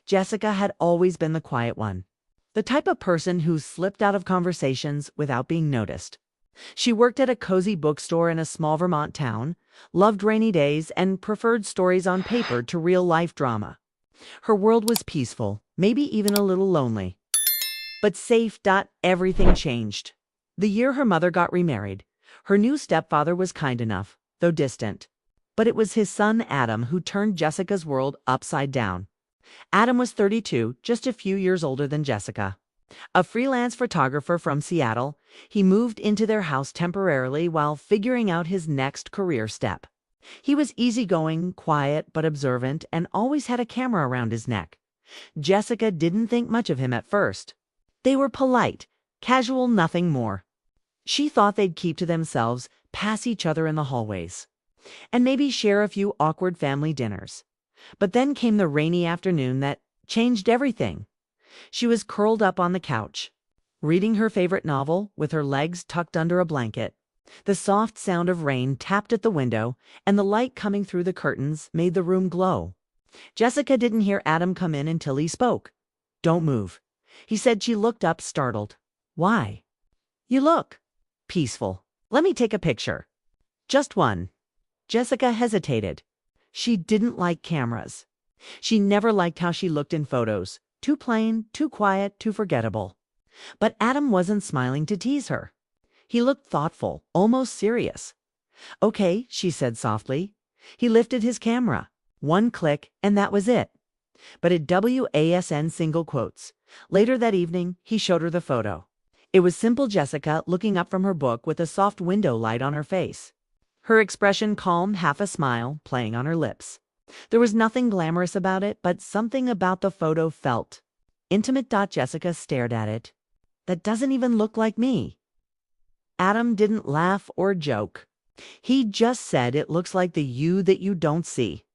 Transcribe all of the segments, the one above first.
Jessica had always been the quiet one, the type of person who slipped out of conversations without being noticed. She worked at a cozy bookstore in a small Vermont town, loved rainy days, and preferred stories on paper to real-life drama. Her world was peaceful, maybe even a little lonely. But safe. Everything changed. The year her mother got remarried, her new stepfather was kind enough, though distant. But it was his son Adam who turned Jessica's world upside down. Adam was 32, just a few years older than Jessica. A freelance photographer from Seattle, he moved into their house temporarily while figuring out his next career step. He was easygoing, quiet, but observant, and always had a camera around his neck. Jessica didn't think much of him at first. They were polite, casual, nothing more. She thought they'd keep to themselves, pass each other in the hallways, and maybe share a few awkward family dinners. But then came the rainy afternoon that changed everything. She was curled up on the couch, reading her favorite novel with her legs tucked under a blanket. The soft sound of rain tapped at the window, and the light coming through the curtains made the room glow. Jessica didn't hear Adam come in until he spoke. "Don't move," he said. She looked up, startled. "Why?" "You look peaceful. Let me take a picture." "Just one." Jessica hesitated. She didn't like cameras. She never liked how she looked in photos. Too plain, too quiet, too forgettable. But Adam wasn't smiling to tease her. He looked thoughtful, almost serious. "Okay," she said softly. He lifted his camera. One click, and that was it. But it wasn single quotes. Later that evening, he showed her the photo. It was simple Jessica looking up from her book with a soft window light on her face. Her expression calm, half a smile playing on her lips. There was nothing glamorous about it, but something about the photo felt intimate. Jessica stared at it. "That doesn't even look like me." Adam didn't laugh or joke. He just said, "It looks like the you that you don't see."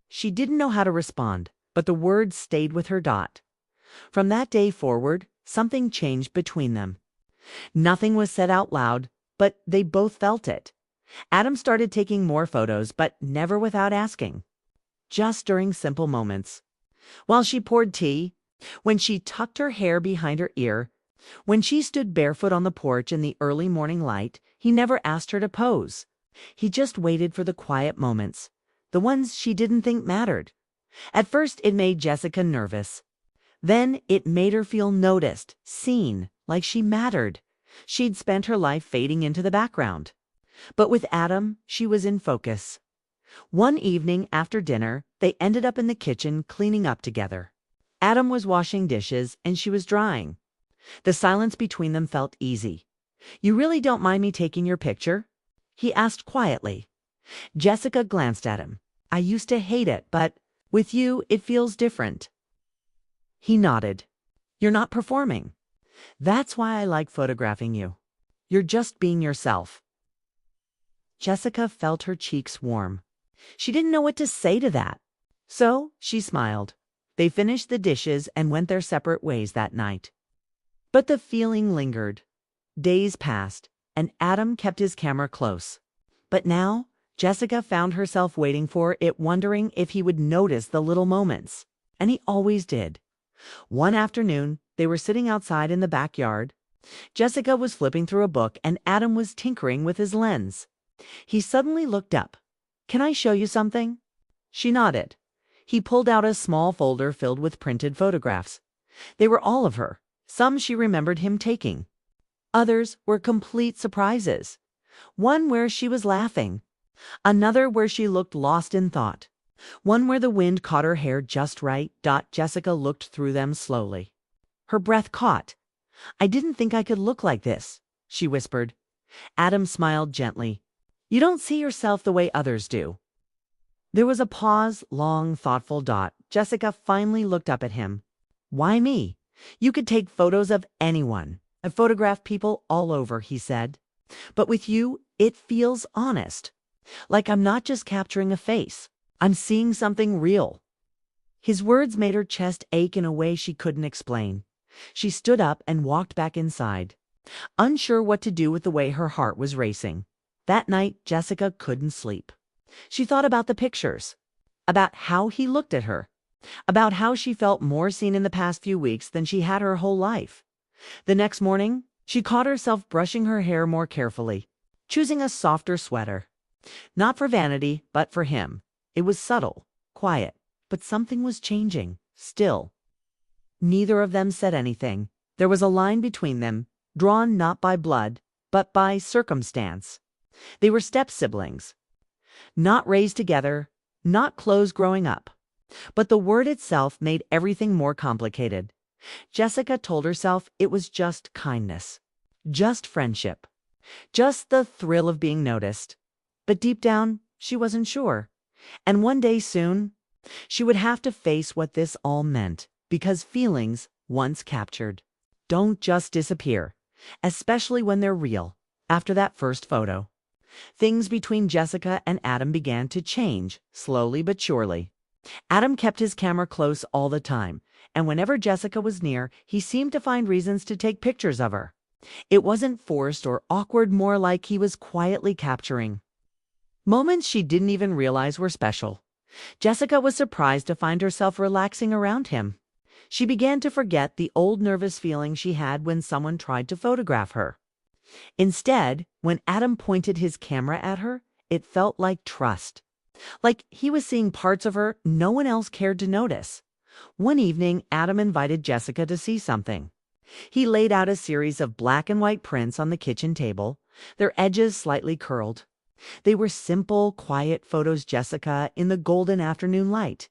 She didn't know how to respond, but the words stayed with her. From that day forward, something changed between them. Nothing was said out loud, but they both felt it. Adam started taking more photos, but never without asking. Just during simple moments. While she poured tea, when she tucked her hair behind her ear, when she stood barefoot on the porch in the early morning light, he never asked her to pose. He just waited for the quiet moments, the ones she didn't think mattered. At first, it made Jessica nervous. Then it made her feel noticed, seen, like she mattered. She'd spent her life fading into the background. But with Adam, she was in focus. One evening after dinner, they ended up in the kitchen cleaning up together. Adam was washing dishes and she was drying. The silence between them felt easy. "You really don't mind me taking your picture?" he asked quietly. Jessica glanced at him. "I used to hate it, but with you, it feels different." He nodded. "You're not performing. That's why I like photographing you. You're just being yourself." Jessica felt her cheeks warm. She didn't know what to say to that. So she smiled. They finished the dishes and went their separate ways that night. But the feeling lingered. Days passed, and Adam kept his camera close. But now, Jessica found herself waiting for it, wondering if he would notice the little moments. And he always did. One afternoon, they were sitting outside in the backyard. Jessica was flipping through a book, and Adam was tinkering with his lens. He suddenly looked up. "Can I show you something?" She nodded. He pulled out a small folder filled with printed photographs. They were all of her. Some she remembered him taking. Others were complete surprises. One where she was laughing. Another where she looked lost in thought. One where the wind caught her hair just right. Jessica looked through them slowly. Her breath caught. "I didn't think I could look like this," she whispered. Adam smiled gently. "You don't see yourself the way others do." There was a pause, long, thoughtful. Jessica finally looked up at him. "Why me? You could take photos of anyone. I've photographed people all over," he said. "But with you, it feels honest. Like I'm not just capturing a face. I'm seeing something real." His words made her chest ache in a way she couldn't explain. She stood up and walked back inside, unsure what to do with the way her heart was racing. That night, Jessica couldn't sleep. She thought about the pictures, about how he looked at her, about how she felt more seen in the past few weeks than she had her whole life. The next morning, she caught herself brushing her hair more carefully, choosing a softer sweater. Not for vanity, but for him. It was subtle, quiet, but something was changing, still. Neither of them said anything. There was a line between them, drawn not by blood, but by circumstance. They were step-siblings, not raised together, not close growing up. But the word itself made everything more complicated. Jessica told herself it was just kindness, just friendship, just the thrill of being noticed. But deep down, she wasn't sure. And one day soon, she would have to face what this all meant, because feelings, once captured, don't just disappear, especially when they're real. After that first photo, things between Jessica and Adam began to change, slowly but surely. Adam kept his camera close all the time, and whenever Jessica was near, he seemed to find reasons to take pictures of her. It wasn't forced or awkward, more like he was quietly capturing moments she didn't even realize were special. Jessica was surprised to find herself relaxing around him. She began to forget the old nervous feeling she had when someone tried to photograph her. Instead, when Adam pointed his camera at her, it felt like trust. Like he was seeing parts of her no one else cared to notice. One evening, Adam invited Jessica to see something. He laid out a series of black and white prints on the kitchen table, their edges slightly curled. They were simple, quiet photos. Jessica in the golden afternoon light,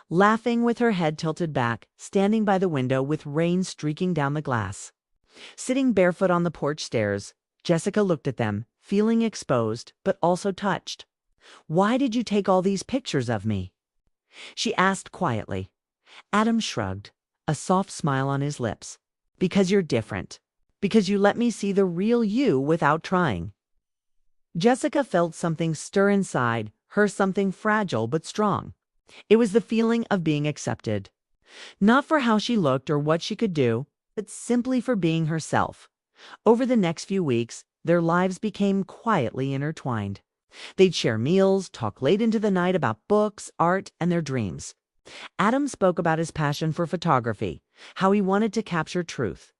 laughing with her head tilted back, standing by the window with rain streaking down the glass. Sitting barefoot on the porch stairs, Jessica looked at them, feeling exposed, but also touched. "Why did you take all these pictures of me?" she asked quietly. Adam shrugged, a soft smile on his lips. "Because you're different. Because you let me see the real you without trying." Jessica felt something stir inside her, something fragile but strong. It was the feeling of being accepted. Not for how she looked or what she could do, but simply for being herself. Over the next few weeks, their lives became quietly intertwined. They'd share meals, talk late into the night about books, art, and their dreams. Adam spoke about his passion for photography, how he wanted to capture truth,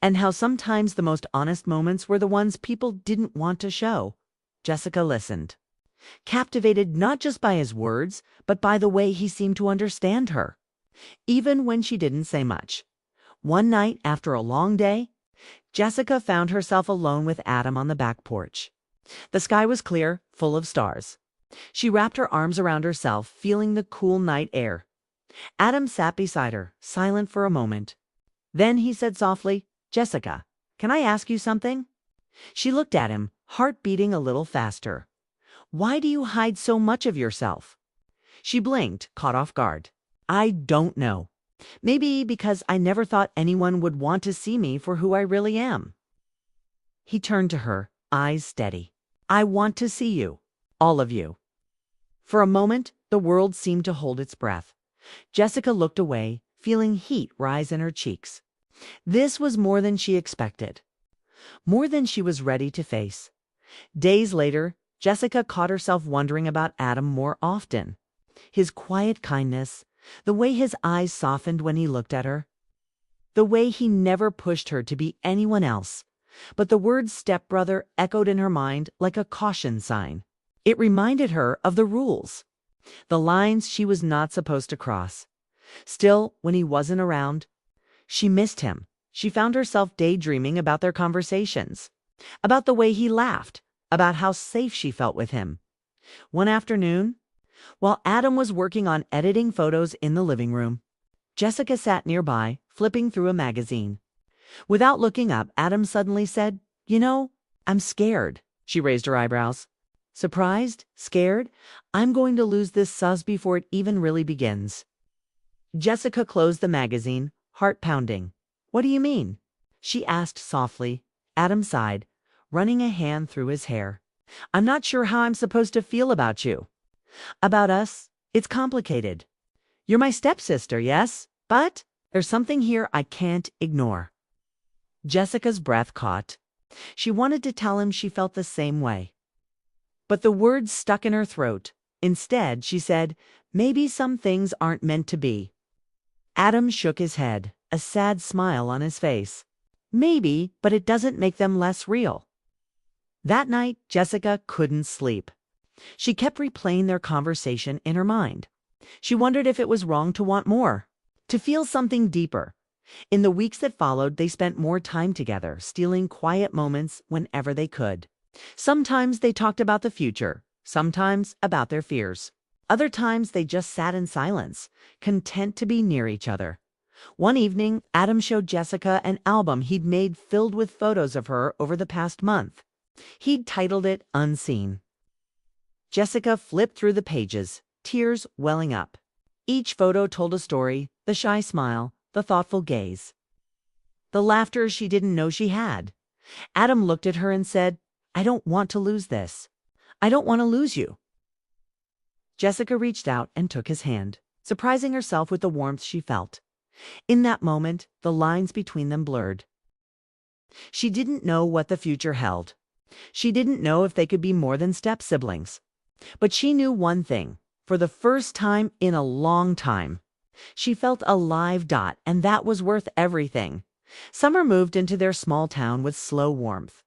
and how sometimes the most honest moments were the ones people didn't want to show. Jessica listened, captivated not just by his words, but by the way he seemed to understand her, even when she didn't say much. One night, after a long day, Jessica found herself alone with Adam on the back porch. The sky was clear, full of stars. She wrapped her arms around herself, feeling the cool night air. Adam sat beside her, silent for a moment. Then he said softly, "Jessica, can I ask you something?" She looked at him, heart beating a little faster. "Why do you hide so much of yourself?" She blinked, caught off guard. "I don't know. Maybe because I never thought anyone would want to see me for who I really am." He turned to her, eyes steady. "I want to see you. All of you." For a moment, the world seemed to hold its breath. Jessica looked away, feeling heat rise in her cheeks. This was more than she expected, more than she was ready to face. Days later, Jessica caught herself wondering about Adam more often. His quiet kindness, the way his eyes softened when he looked at her, the way he never pushed her to be anyone else. But the word stepbrother echoed in her mind like a caution sign. It reminded her of the rules, the lines she was not supposed to cross. Still, when he wasn't around, she missed him. She found herself daydreaming about their conversations, about the way he laughed, about how safe she felt with him. One afternoon, while Adam was working on editing photos in the living room, Jessica sat nearby, flipping through a magazine. Without looking up, Adam suddenly said, "You know, I'm scared." She raised her eyebrows. "Surprised? Scared? I'm going to lose this sus before it even really begins." Jessica closed the magazine, heart pounding. "What do you mean?" she asked softly. Adam sighed, running a hand through his hair. "I'm not sure how I'm supposed to feel about you. About us, it's complicated. You're my stepsister, yes? But there's something here I can't ignore." Jessica's breath caught. She wanted to tell him she felt the same way, but the words stuck in her throat. Instead, she said, maybe some things aren't meant to be. Adam shook his head, a sad smile on his face. Maybe, but it doesn't make them less real. That night, Jessica couldn't sleep. She kept replaying their conversation in her mind. She wondered if it was wrong to want more, to feel something deeper. In the weeks that followed, they spent more time together, stealing quiet moments whenever they could. Sometimes they talked about the future, sometimes about their fears. Other times they just sat in silence, content to be near each other. One evening, Adam showed Jessica an album he'd made filled with photos of her over the past month. He'd titled it Unseen. Jessica flipped through the pages, tears welling up. Each photo told a story, the shy smile, the thoughtful gaze, the laughter she didn't know she had. Adam looked at her and said, I don't want to lose this. I don't want to lose you. Jessica reached out and took his hand, surprising herself with the warmth she felt. In that moment, the lines between them blurred. She didn't know what the future held. She didn't know if they could be more than step-siblings. But she knew one thing. For the first time in a long time, she felt a live dot, and that was worth everything. Summer moved into their small town with slow warmth,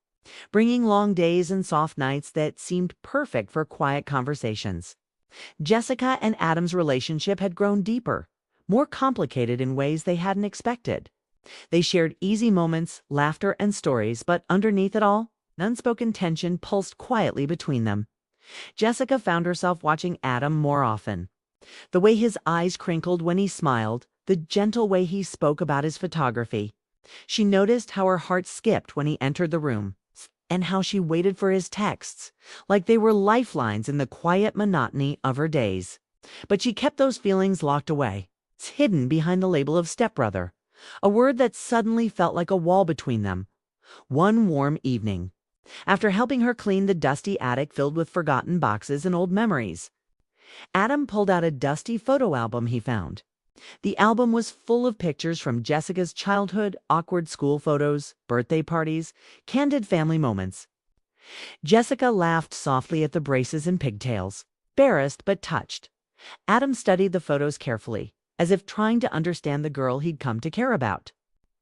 bringing long days and soft nights that seemed perfect for quiet conversations. Jessica and Adam's relationship had grown deeper, more complicated in ways they hadn't expected. They shared easy moments, laughter, and stories, but underneath it all, an unspoken tension pulsed quietly between them. Jessica found herself watching Adam more often. The way his eyes crinkled when he smiled, the gentle way he spoke about his photography. She noticed how her heart skipped when he entered the room, and how she waited for his texts, like they were lifelines in the quiet monotony of her days. But she kept those feelings locked away, hidden behind the label of stepbrother, a word that suddenly felt like a wall between them. One warm evening, after helping her clean the dusty attic filled with forgotten boxes and old memories, Adam pulled out a dusty photo album he found. The album was full of pictures from Jessica's childhood, awkward school photos, birthday parties, candid family moments. Jessica laughed softly at the braces and pigtails, embarrassed but touched. Adam studied the photos carefully, as if trying to understand the girl he'd come to care about.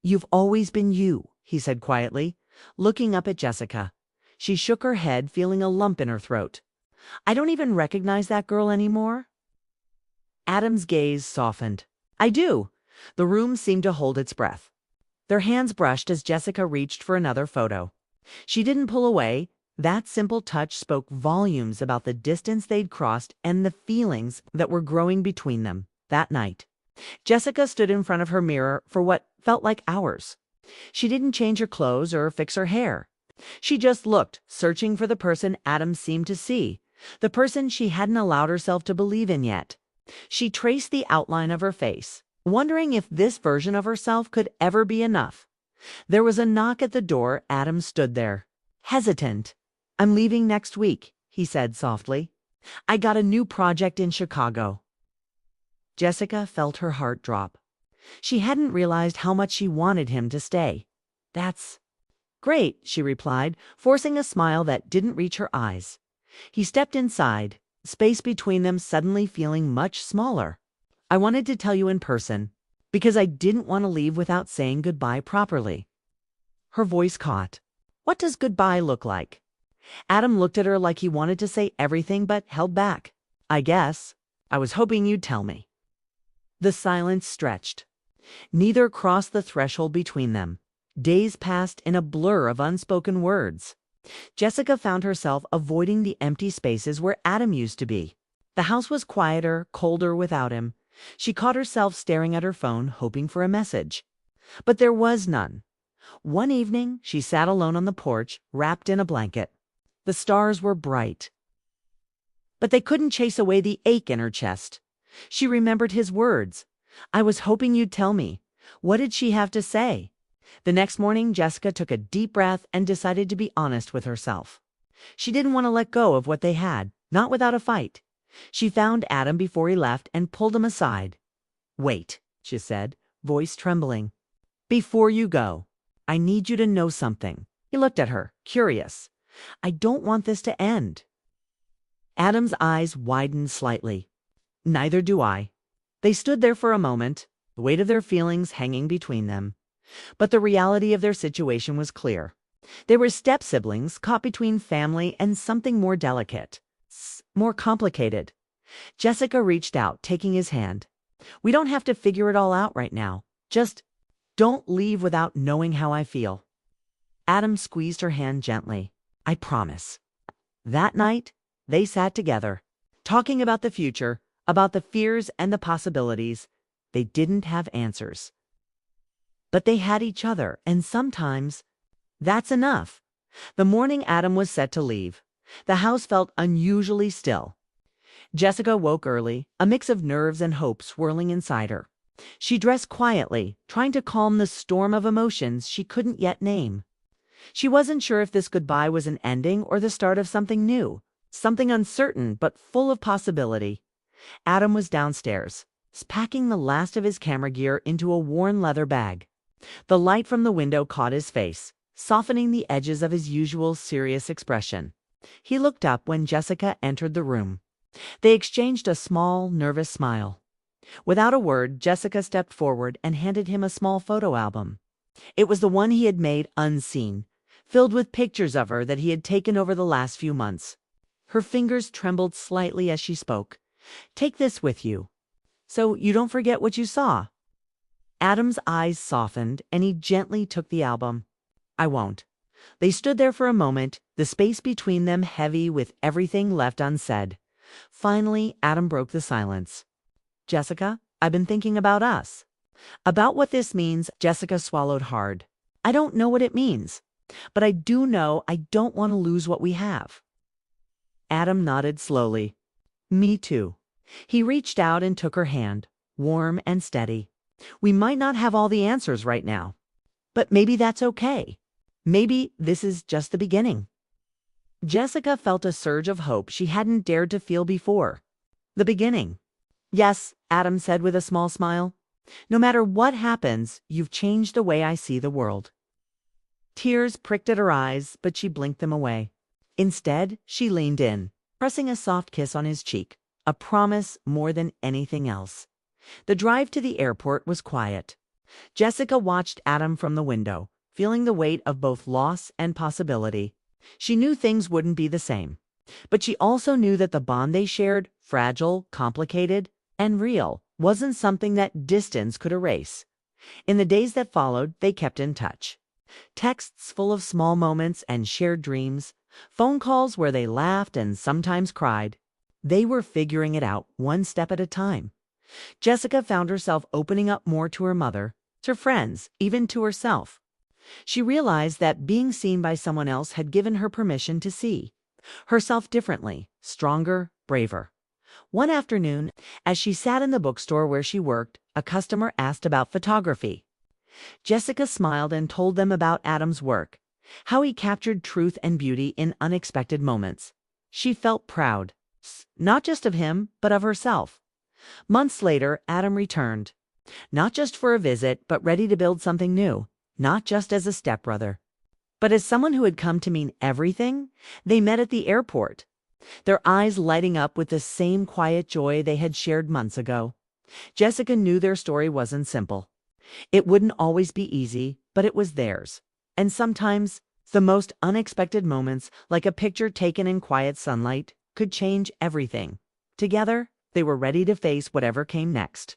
You've always been you, he said quietly, looking up at Jessica. She shook her head, feeling a lump in her throat. I don't even recognize that girl anymore. Adam's gaze softened. I do. The room seemed to hold its breath. Their hands brushed as Jessica reached for another photo. She didn't pull away. That simple touch spoke volumes about the distance they'd crossed and the feelings that were growing between them that night. Jessica stood in front of her mirror for what felt like hours. She didn't change her clothes or fix her hair. She just looked, searching for the person Adam seemed to see, the person she hadn't allowed herself to believe in yet. She traced the outline of her face, wondering if this version of herself could ever be enough. There was a knock at the door. Adam stood there, hesitant. I'm leaving next week, he said softly. I got a new project in Chicago. Jessica felt her heart drop. She hadn't realized how much she wanted him to stay. That's great, she replied, forcing a smile that didn't reach her eyes. He stepped inside, space between them suddenly feeling much smaller. I wanted to tell you in person, because I didn't want to leave without saying goodbye properly. Her voice caught. What does goodbye look like? Adam looked at her like he wanted to say everything but held back. I guess. I was hoping you'd tell me. The silence stretched. Neither crossed the threshold between them. Days passed in a blur of unspoken words. Jessica found herself avoiding the empty spaces where Adam used to be. The house was quieter, colder without him. She caught herself staring at her phone, hoping for a message. But there was none. One evening, she sat alone on the porch, wrapped in a blanket. The stars were bright, but they couldn't chase away the ache in her chest. She remembered his words. I was hoping you'd tell me. What did she have to say? The next morning, Jessica took a deep breath and decided to be honest with herself. She didn't want to let go of what they had, not without a fight. She found Adam before he left and pulled him aside. Wait, she said, voice trembling. Before you go, I need you to know something. He looked at her, curious. I don't want this to end. Adam's eyes widened slightly. Neither do I. They stood there for a moment, the weight of their feelings hanging between them. But the reality of their situation was clear. They were step-siblings caught between family and something more delicate, more complicated. Jessica reached out, taking his hand. We don't have to figure it all out right now. Just don't leave without knowing how I feel. Adam squeezed her hand gently. I promise. That night, they sat together, talking about the future, about the fears and the possibilities. They didn't have answers. But they had each other, and sometimes that's enough. The morning Adam was set to leave, the house felt unusually still. Jessica woke early, a mix of nerves and hope swirling inside her. She dressed quietly, trying to calm the storm of emotions she couldn't yet name. She wasn't sure if this goodbye was an ending or the start of something new, something uncertain but full of possibility. Adam was downstairs, packing the last of his camera gear into a worn leather bag. The light from the window caught his face, softening the edges of his usual serious expression. He looked up when Jessica entered the room. They exchanged a small, nervous smile. Without a word, Jessica stepped forward and handed him a small photo album. It was the one he had made unseen, filled with pictures of her that he had taken over the last few months. Her fingers trembled slightly as she spoke. Take this with you, so you don't forget what you saw. Adam's eyes softened, and he gently took the album. I won't. They stood there for a moment, the space between them heavy with everything left unsaid. Finally, Adam broke the silence. Jessica, I've been thinking about us. About what this means. Jessica swallowed hard. I don't know what it means, but I do know I don't want to lose what we have. Adam nodded slowly. Me too. He reached out and took her hand, warm and steady. We might not have all the answers right now, but maybe that's okay. Maybe this is just the beginning. Jessica felt a surge of hope she hadn't dared to feel before. The beginning. Yes, Adam said with a small smile. No matter what happens, you've changed the way I see the world. Tears pricked at her eyes, but she blinked them away. Instead, she leaned in, pressing a soft kiss on his cheek, a promise more than anything else. The drive to the airport was quiet. Jessica watched Adam from the window, feeling the weight of both loss and possibility. She knew things wouldn't be the same, but she also knew that the bond they shared, fragile, complicated, and real, wasn't something that distance could erase. In the days that followed, they kept in touch. Texts full of small moments and shared dreams, phone calls where they laughed and sometimes cried. They were figuring it out one step at a time. Jessica found herself opening up more to her mother, to friends, even to herself. She realized that being seen by someone else had given her permission to see herself differently, stronger, braver. One afternoon, as she sat in the bookstore where she worked, a customer asked about photography. Jessica smiled and told them about Adam's work, how he captured truth and beauty in unexpected moments. She felt proud, not just of him, but of herself. Months later, Adam returned, not just for a visit, but ready to build something new, not just as a stepbrother, but as someone who had come to mean everything. They met at the airport, their eyes lighting up with the same quiet joy they had shared months ago. Jessica knew their story wasn't simple. It wouldn't always be easy, but it was theirs. And sometimes, the most unexpected moments, like a picture taken in quiet sunlight, could change everything. Together, they were ready to face whatever came next.